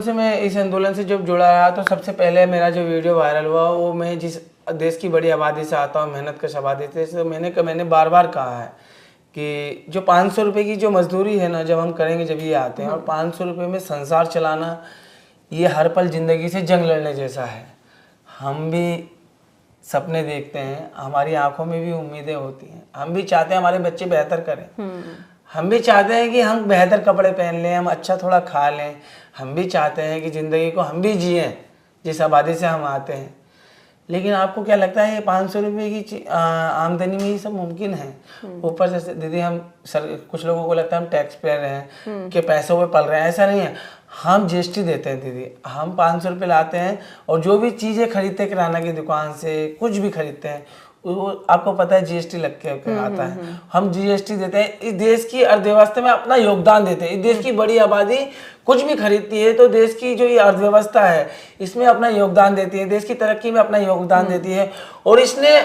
से मैं इस आंदोलन से जब जुड़ा रहा तो सबसे पहले मेरा जो वीडियो वायरल हुआ वो मैं जिस देश की बड़ी आबादी से आता हूँ, मेहनत कश आबादी से, तो मैंने बार बार कहा है कि जो 500 रुपये की जो मजदूरी है ना, जब हम करेंगे जब ये आते हैं, और 500 रुपये में संसार चलाना ये हर पल ज़िंदगी से जंग लड़ने जैसा है। हम भी सपने देखते हैं, हमारी आंखों में भी उम्मीदें होती हैं, हम भी चाहते हैं हमारे बच्चे बेहतर करें, हम भी चाहते हैं कि हम बेहतर कपड़े पहन लें, हम अच्छा थोड़ा खा लें, हम भी चाहते हैं कि ज़िंदगी को हम भी जिएं जिस आबादी से हम आते हैं। लेकिन आपको क्या लगता है ये 500 रुपये की आमदनी में ये सब मुमकिन है? ऊपर से दीदी हम कुछ लोगों को लगता है हम टैक्स पेयर हैं कि पैसों पे पल रहे हैं, ऐसा नहीं है। हम जीएसटी देते हैं दीदी, हम 500 रुपये लाते हैं और जो भी चीज़ें खरीदते हैं किराना की दुकान से, कुछ भी खरीदते हैं वो आपको पता है जीएसटी लग के आता है। हम जीएसटी देते हैं, इस देश की अर्थव्यवस्था में अपना योगदान देते हैं। इस देश की बड़ी आबादी कुछ भी खरीदती है तो देश की जो ये अर्थव्यवस्था है इसमें अपना योगदान देती है, देश की तरक्की में अपना योगदान देती है। और इसने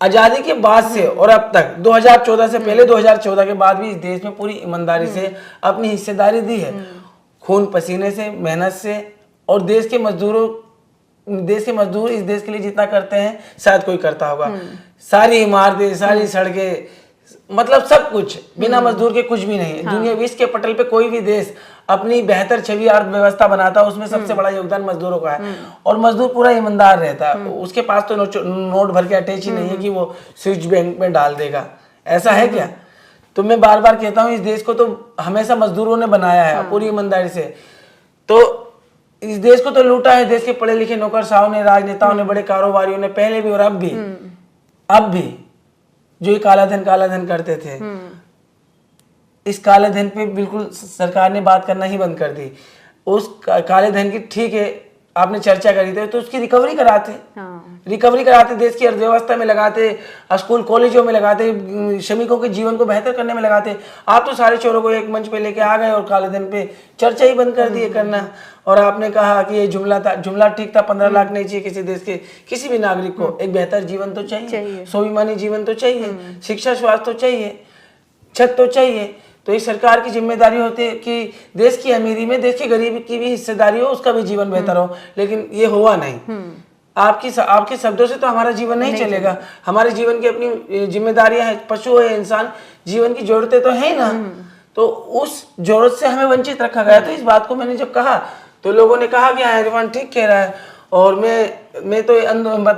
आज़ादी के बाद से और अब तक 2014 से पहले 2014 के बाद भी इस देश में पूरी ईमानदारी से अपनी हिस्सेदारी दी है, खून पसीने से, मेहनत से। और देश के मजदूर इस देश के लिए जितना करते हैं शायद कोई करता होगा। सारी इमारतें, सारी सड़कें, मतलब सब कुछ बिना मजदूर के कुछ भी नहीं है। दुनिया विश्व के पटल पे कोई भी देश अपनी बेहतर छवि अर्थव्यवस्था बनाता है, उसमें सबसे बड़ा योगदान मजदूरों का है। और मजदूर पूरा ईमानदार रहता है, उसके पास तो नोट भर के अटैच ही नहीं है कि वो स्विच बैंक में डाल देगा, ऐसा है क्या? तो मैं बार बार कहता हूँ इस देश को तो हमेशा मजदूरों ने बनाया है पूरी ईमानदारी से। तो इस देश को तो लूटा है देश के पढ़े लिखे नौकरशाहों ने, राजनेताओं ने, बड़े कारोबारियों ने, पहले भी और अब भी जो ये काला धन करते थे। इस काले धन पे बिल्कुल सरकार ने बात करना ही बंद कर दी। उस काले धन की, ठीक है आपने चर्चा करी थी, तो उसकी रिकवरी कराते, देश की अर्थव्यवस्था में लगाते, स्कूल कॉलेजों में लगाते, श्रमिकों के जीवन को बेहतर करने में लगाते। आप तो सारे चोरों को एक मंच पे लेके आ गए और काले धन पे चर्चा ही बंद कर दिए करना। और आपने कहा कि ये जुमला ठीक था, 15 लाख नहीं चाहिए किसी देश के किसी भी नागरिक को। एक बेहतर जीवन तो चाहिए, स्वाभिमानी जीवन तो चाहिए, शिक्षा स्वास्थ्य तो चाहिए, छत तो चाहिए। तो इस सरकार की जिम्मेदारी होती है कि देश की अमीरी में देश की गरीबी की भी हिस्सेदारी हो, उसका भी जीवन बेहतर हो। लेकिन ये हुआ नहीं। आपके शब्दों से तो हमारा जीवन नहीं चलेगा। हमारे जीवन की अपनी जिम्मेदारियां हैं, पशु है, इंसान, जीवन की जरूरतें तो है ना। तो उस जरूरत से हमें वंचित रखा गया। तो इस बात को मैंने जब कहा तो लोगों ने कहा कि हाँ इरफान ठीक कह रहा है। और मैं तो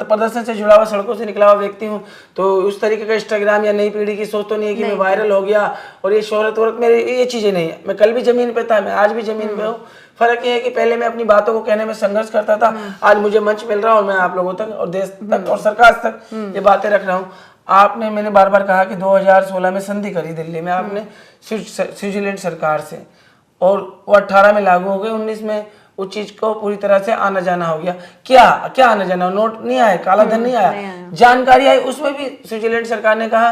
प्रदर्शन से जुड़ा हुआ, सड़कों से निकला हुआ व्यक्ति हूँ। तो उस तरीके का इंस्टाग्राम या नई पीढ़ी की सोच तो नहीं है कि मैं वायरल हो गया और ये शोहरत वोहरत, मेरी ये चीज़ें नहीं है। मैं कल भी जमीन पे था, मैं आज भी जमीन पे हूँ। फर्क ये है कि पहले मैं अपनी बातों को कहने में संघर्ष करता था, आज मुझे मंच मिल रहा है और मैं आप लोगों तक और देश तक और सरकार तक ये बातें रख रहा हूँ। मैंने बार बार कहा कि 2016 में संधि करी दिल्ली में आपने स्विट्जरलैंड सरकार से, और वो 18 में लागू हो गई, 19 में उस चीज को पूरी तरह से आना जाना हो गया। क्या आना जाना? नोट नहीं आया, काला धन नहीं आया, जानकारी आई। उसमें भी स्विट्जरलैंड सरकार ने कहा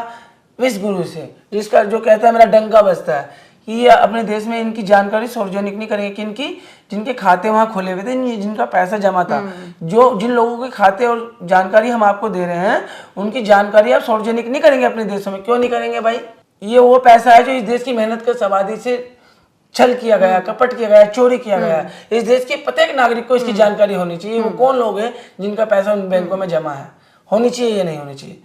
विश्व गुरु से, जिसका जो कहता है मेरा डंका बजता है कि ये अपने देश में इनकी जानकारी सार्वजनिक नहीं करेंगे। किनकी? जिनके खाते वहां खोले हुए थे, जिनका पैसा जमा था, जिन लोगों के खाते और जानकारी हम आपको दे रहे हैं उनकी जानकारी आप सार्वजनिक नहीं करेंगे अपने देशों में। क्यों नहीं करेंगे भाई? ये वो पैसा है जो इस देश की मेहनत कर आबादी से छल किया गया, कपट किया गया, चोरी किया गया। इस देश के प्रत्येक नागरिक को इसकी जानकारी होनी चाहिए। वो कौन लोग हैं जिनका पैसा उन बैंकों में जमा है, होनी चाहिए या नहीं होनी चाहिए।